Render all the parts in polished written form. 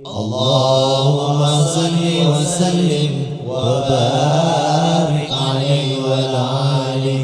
اللهم صل وسلم وبارك عليه وعلى آله.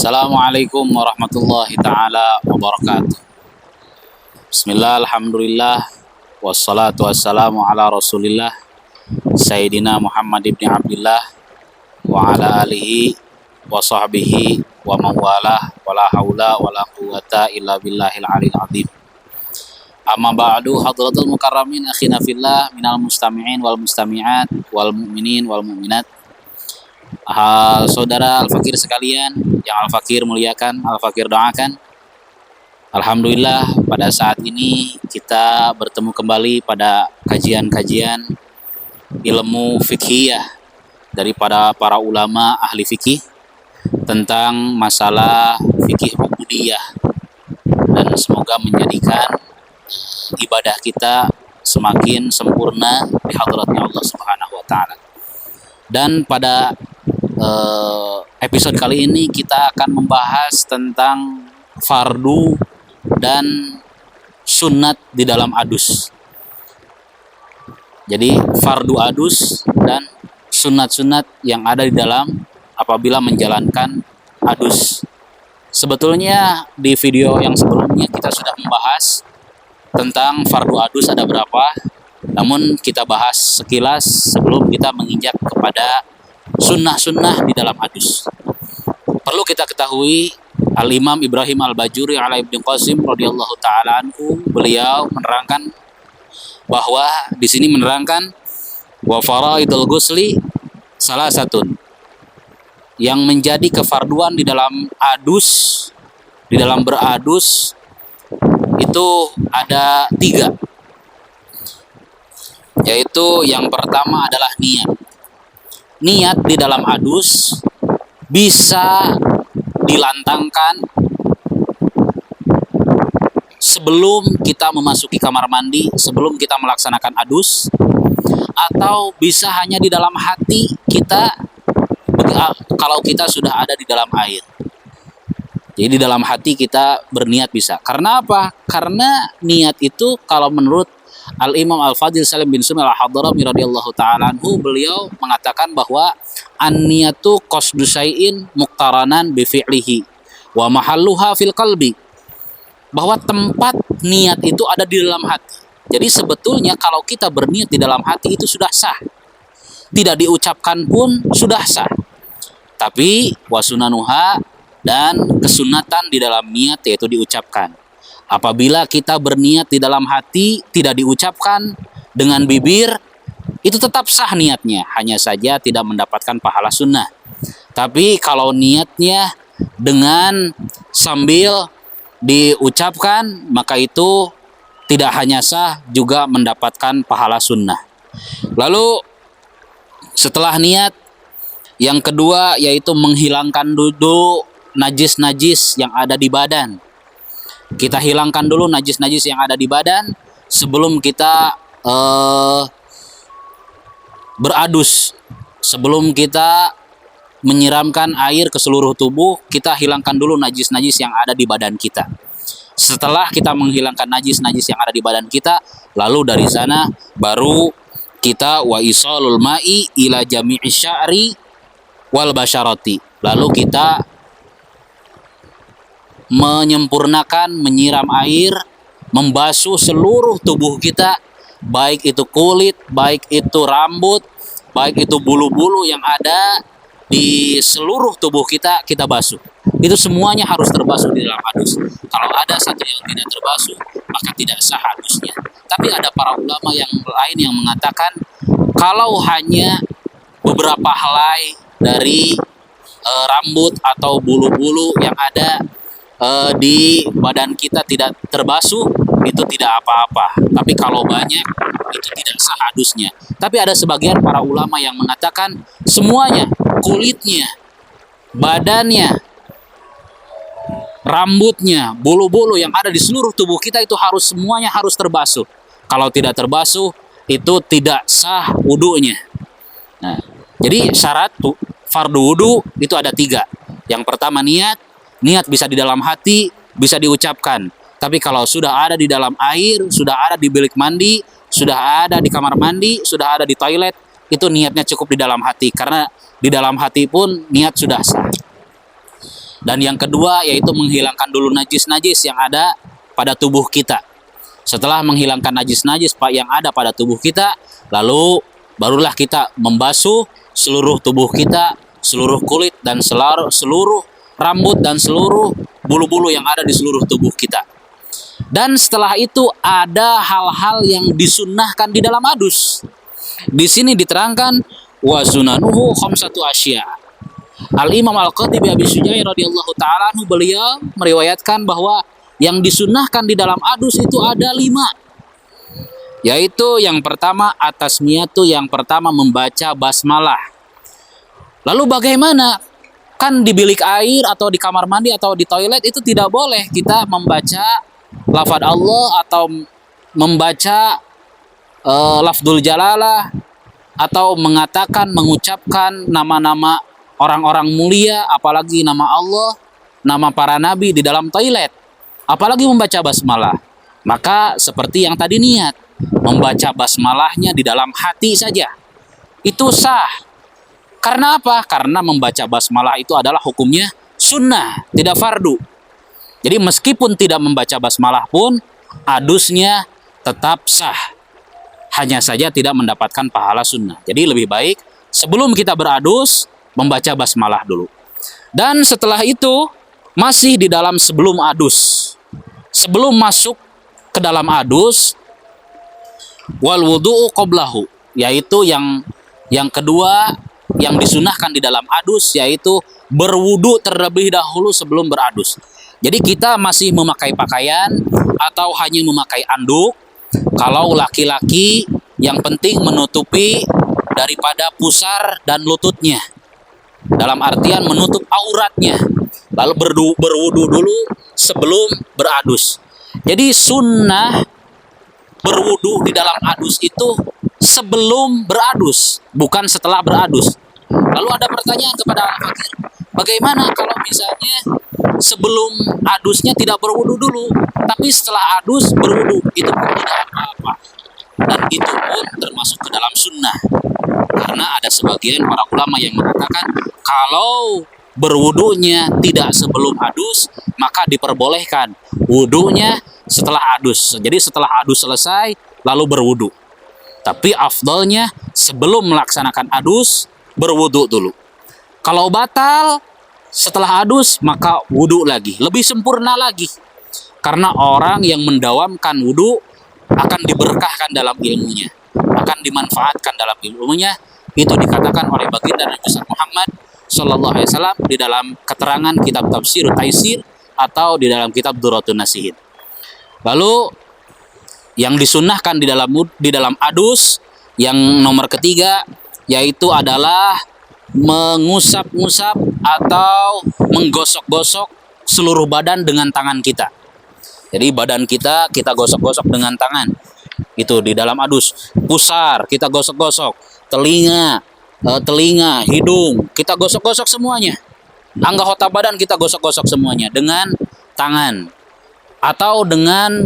Assalamualaikum warahmatullahi ta'ala wabarakatuh. Bismillah, alhamdulillah, wassalatu wassalamu ala rasulillah Sayyidina Muhammad ibn Abdillah wa ala alihi wa sahbihi wa mawalah wa la hawla wa la quwata illa billahil alil azim. Amma ba'du, hadratul mukarramin akhina fillah minal mustami'in wal mustami'at wal mu'minin wal mu'minat. Saudara Al-Fakir sekalian, yang Al-Fakir muliakan, Al-Fakir doakan. Alhamdulillah, pada saat ini kita bertemu kembali pada kajian-kajian ilmu fikhiyah daripada para ulama ahli fikih tentang masalah fikih ubudiyah, dan semoga menjadikan ibadah kita semakin sempurna di hadratnya Allah Subhanahu wa taala. Dan pada episode kali ini kita akan membahas tentang fardu dan sunat di dalam adus. Jadi fardu adus dan sunat-sunat yang ada di dalam apabila menjalankan adus. Sebetulnya di video yang sebelumnya kita sudah membahas tentang fardu adus ada berapa, namun kita bahas sekilas sebelum kita menginjak kepada sunnah-sunnah di dalam adus. Perlu kita ketahui, Al-Imam Ibrahim Al-Bajuri ala Ibnu Qasim radhiyallahu taala anhu, beliau menerangkan bahwa di sini menerangkan wa faraidul ghusli salah satu yang menjadi kefarduan di dalam adus, di dalam beradus itu ada 3, yaitu yang pertama adalah niat. Niat di dalam adus bisa dilantangkan sebelum kita memasuki kamar mandi, sebelum kita melaksanakan adus, atau bisa hanya di dalam hati kita kalau kita sudah ada di dalam air. Jadi di dalam hati kita berniat bisa. Karena apa? Karena niat itu kalau menurut Al-Imam Al-Fadil Salim bin Sumi Al-Hadrami radhiyallahu ta'ala anhu, beliau mengatakan bahwa an-niyatu qasdu syai'in muqtaranan bi fi'lihi wa mahalluha fil qalbi. Bahwa tempat niat itu ada di dalam hati. Jadi sebetulnya kalau kita berniat di dalam hati itu sudah sah. Tidak diucapkan pun sudah sah. Tapi wasunanuha, dan kesunatan di dalam niat yaitu diucapkan. Apabila kita berniat di dalam hati, tidak diucapkan dengan bibir, itu tetap sah niatnya, hanya saja tidak mendapatkan pahala sunnah. Tapi kalau niatnya dengan sambil diucapkan, maka itu tidak hanya sah, juga mendapatkan pahala sunnah. Lalu setelah niat, yang kedua yaitu menghilangkan dulu najis-najis yang ada di badan. Kita hilangkan dulu najis-najis yang ada di badan sebelum kita beradus. Sebelum kita menyiramkan air ke seluruh tubuh, kita hilangkan dulu najis-najis yang ada di badan kita. Setelah kita menghilangkan najis-najis yang ada di badan kita, lalu dari sana baru kita wa isalul ma'i ila jami'i sya'ri wal basyarati. Lalu kita menyempurnakan, menyiram air, membasuh seluruh tubuh kita, baik itu kulit, baik itu rambut, baik itu bulu-bulu yang ada di seluruh tubuh kita, kita basuh. Itu semuanya harus terbasuh di dalam adus. Kalau ada satu yang tidak terbasuh, maka tidak sah adusnya. Tapi ada para ulama yang lain yang mengatakan kalau hanya beberapa helai dari rambut atau bulu-bulu yang ada di badan kita tidak terbasuh, itu tidak apa-apa. Tapi kalau banyak, itu tidak sah hadusnya. Tapi ada sebagian para ulama yang mengatakan semuanya, kulitnya, badannya, rambutnya, bulu-bulu yang ada di seluruh tubuh kita itu semuanya harus terbasuh. Kalau tidak terbasuh, itu tidak sah wudunya. Nah, jadi syarat fardu wudu itu ada 3. Yang pertama niat bisa di dalam hati, bisa diucapkan. Tapi kalau sudah ada di dalam air, sudah ada di bilik mandi, sudah ada di kamar mandi, sudah ada di toilet, itu niatnya cukup di dalam hati. Karena di dalam hati pun niat sudah sah. Dan yang kedua yaitu menghilangkan dulu najis-najis yang ada pada tubuh kita. Setelah menghilangkan najis-najis yang ada pada tubuh kita, lalu barulah kita membasuh seluruh tubuh kita, seluruh kulit dan seluruh rambut dan seluruh bulu-bulu yang ada di seluruh tubuh kita. Dan setelah itu ada hal-hal yang disunnahkan di dalam adus. Di sini diterangkan wa sunanuhu khamsatu asya. Al-Imam Al-Qatibi Abi Syuja'i radhiyallahu ta'ala anhu, beliau meriwayatkan bahwa yang disunnahkan di dalam adus itu ada 5. Yaitu yang pertama atasmiyatu, yang pertama membaca basmalah. Lalu bagaimana? Kan di bilik air atau di kamar mandi atau di toilet itu tidak boleh kita membaca lafaz Allah atau membaca lafzul jalalah atau mengucapkan nama-nama orang-orang mulia, apalagi nama Allah, nama para nabi di dalam toilet, apalagi membaca basmalah. Maka seperti yang tadi niat, membaca basmalahnya di dalam hati saja, itu sah. Karena apa? Karena membaca basmalah itu adalah hukumnya sunnah, tidak fardu. Jadi meskipun tidak membaca basmalah pun, adusnya tetap sah. Hanya saja tidak mendapatkan pahala sunnah. Jadi lebih baik sebelum kita beradus, membaca basmalah dulu. Dan setelah itu masih di dalam sebelum adus, sebelum masuk ke dalam adus, wal wudu'u qablahu, yaitu yang kedua yang disunahkan di dalam adus, yaitu berwudu terlebih dahulu sebelum beradus. Jadi kita masih memakai pakaian atau hanya memakai anduk. Kalau laki-laki, yang penting menutupi daripada pusar dan lututnya, dalam artian menutup auratnya, lalu berwudu dulu sebelum beradus. Jadi sunnah berwudu di dalam adus itu sebelum beradus, bukan setelah beradus. Lalu ada pertanyaan kepada al-fakir, bagaimana kalau misalnya sebelum adusnya tidak berwudu dulu, tapi setelah adus berwudu? Itu pun tidak apa-apa, dan itu pun termasuk ke dalam sunnah. Karena ada sebagian para ulama yang mengatakan kalau berwudunya tidak sebelum adus, maka diperbolehkan wudunya setelah adus. Jadi setelah adus selesai lalu berwudu. Tapi afdalnya sebelum melaksanakan adus berwudu dulu. Kalau batal setelah adus, maka wudu lagi, lebih sempurna lagi. Karena orang yang mendawamkan wudu akan diberkahkan dalam ilmunya, akan dimanfaatkan dalam ilmunya. Itu dikatakan oleh baginda Nabi Muhammad Sallallahu Alaihi Wasallam di dalam keterangan kitab Tafsir Taisir atau di dalam kitab Duratun Nasihin. Lalu yang disunnahkan di dalam adus yang nomor ketiga, yaitu adalah mengusap-ngusap atau menggosok-gosok seluruh badan dengan tangan kita. Jadi badan kita gosok-gosok dengan tangan. Itu di dalam adus. Pusar kita gosok-gosok, telinga, hidung kita gosok-gosok semuanya. Anggota badan kita gosok-gosok semuanya dengan tangan. Atau dengan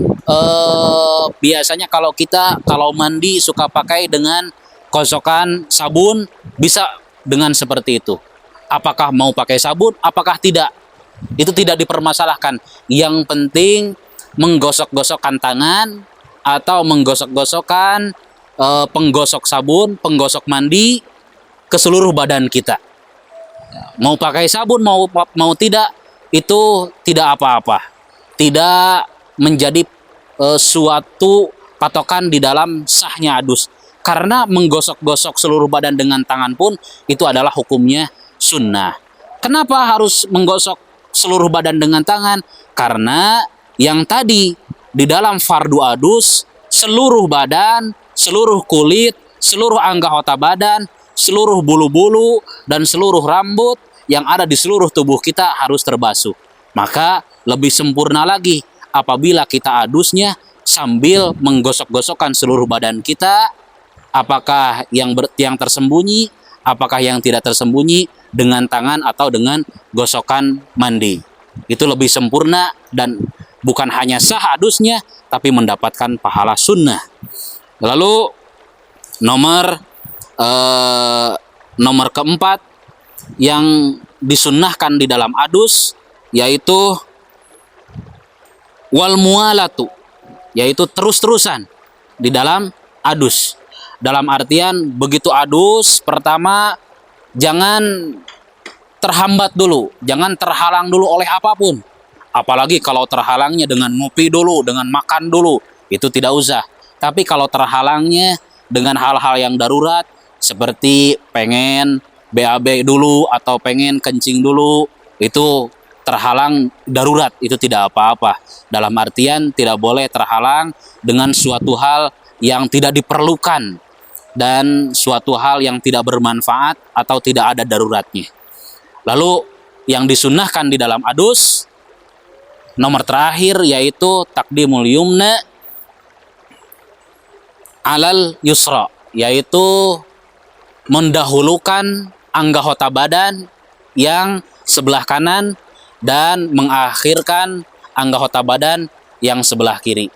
biasanya kalau mandi suka pakai dengan gosokan sabun, bisa dengan seperti itu. Apakah mau pakai sabun, apakah tidak, itu tidak dipermasalahkan. Yang penting menggosok-gosokkan tangan atau menggosok-gosokkan penggosok sabun, penggosok mandi ke seluruh badan kita. Mau pakai sabun mau tidak, itu tidak apa-apa. Tidak menjadi suatu patokan di dalam sahnya adus. Karena menggosok-gosok seluruh badan dengan tangan pun itu adalah hukumnya sunnah. Kenapa harus menggosok seluruh badan dengan tangan? Karena yang tadi di dalam fardu adus, seluruh badan, seluruh kulit, seluruh anggota badan, seluruh bulu-bulu, dan seluruh rambut yang ada di seluruh tubuh kita harus terbasuh. Maka lebih sempurna lagi apabila kita adusnya sambil menggosok-gosokkan seluruh badan kita, apakah yang tersembunyi, apakah yang tidak tersembunyi, dengan tangan atau dengan gosokan mandi. Itu lebih sempurna dan bukan hanya sah adusnya, tapi mendapatkan pahala sunnah. Lalu nomor keempat yang disunnahkan di dalam adus yaitu wal mualatu, yaitu terus-terusan di dalam adus. Dalam artian begitu adus, pertama jangan terhambat dulu, jangan terhalang dulu oleh apapun. Apalagi kalau terhalangnya dengan ngopi dulu, dengan makan dulu, itu tidak usah. Tapi kalau terhalangnya dengan hal-hal yang darurat, seperti pengen BAB dulu atau pengen kencing dulu, itu terhalang darurat, itu tidak apa-apa. Dalam artian tidak boleh terhalang dengan suatu hal yang tidak diperlukan dan suatu hal yang tidak bermanfaat atau tidak ada daruratnya. Lalu yang disunnahkan di dalam adus nomor terakhir yaitu takdimul yumna alal yusra, yaitu mendahulukan anggota badan yang sebelah kanan dan mengakhirkan anggota badan yang sebelah kiri.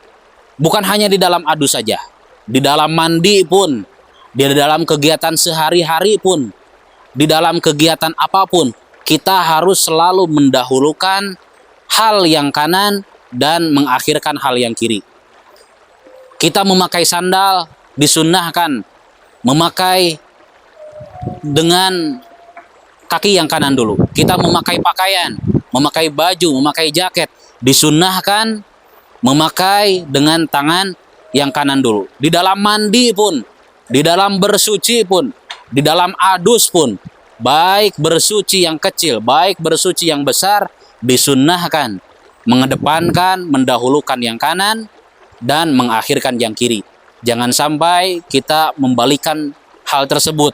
Bukan hanya di dalam adus saja, di dalam mandi pun, di dalam kegiatan sehari-hari pun, di dalam kegiatan apapun, kita harus selalu mendahulukan hal yang kanan dan mengakhirkan hal yang kiri. Kita memakai sandal disunnahkan memakai dengan kaki yang kanan dulu. Kita memakai pakaian, memakai baju, memakai jaket, disunnahkan memakai dengan tangan yang kanan dulu. Di dalam mandi pun, di dalam bersuci pun, di dalam adus pun, baik bersuci yang kecil, baik bersuci yang besar, disunnahkan mengedepankan, mendahulukan yang kanan dan mengakhirkan yang kiri. Jangan sampai kita membalikan hal tersebut,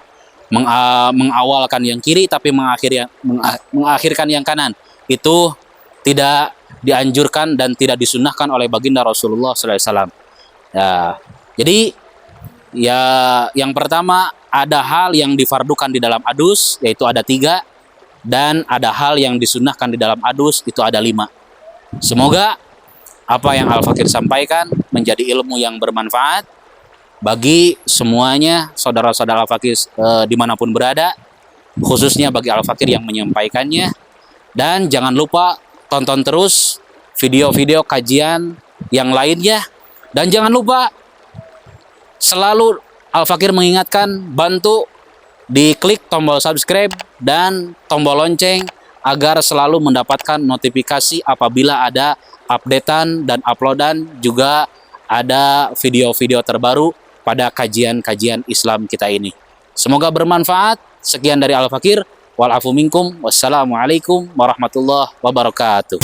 mengawalkan yang kiri tapi mengakhirkan yang kanan. Itu tidak dianjurkan dan tidak disunnahkan oleh baginda Rasulullah SAW. Ya, jadi ya yang pertama ada hal yang difardukan di dalam adus, yaitu ada 3, dan ada hal yang disunnahkan di dalam adus, itu ada 5. Semoga apa yang Al-Fakir sampaikan menjadi ilmu yang bermanfaat bagi semuanya, saudara-saudara Al-Fakir dimanapun berada, khususnya bagi Al-Fakir yang menyampaikannya. Dan jangan lupa tonton terus video-video kajian yang lainnya. Dan jangan lupa selalu Al-Fakir mengingatkan, bantu diklik tombol subscribe dan tombol lonceng agar selalu mendapatkan notifikasi apabila ada updatean dan uploadan, juga ada video-video terbaru pada kajian-kajian Islam kita ini. Semoga bermanfaat. Sekian dari Al-Fakir. Wal afu minkum. Wassalamualaikum warahmatullahi wabarakatuh.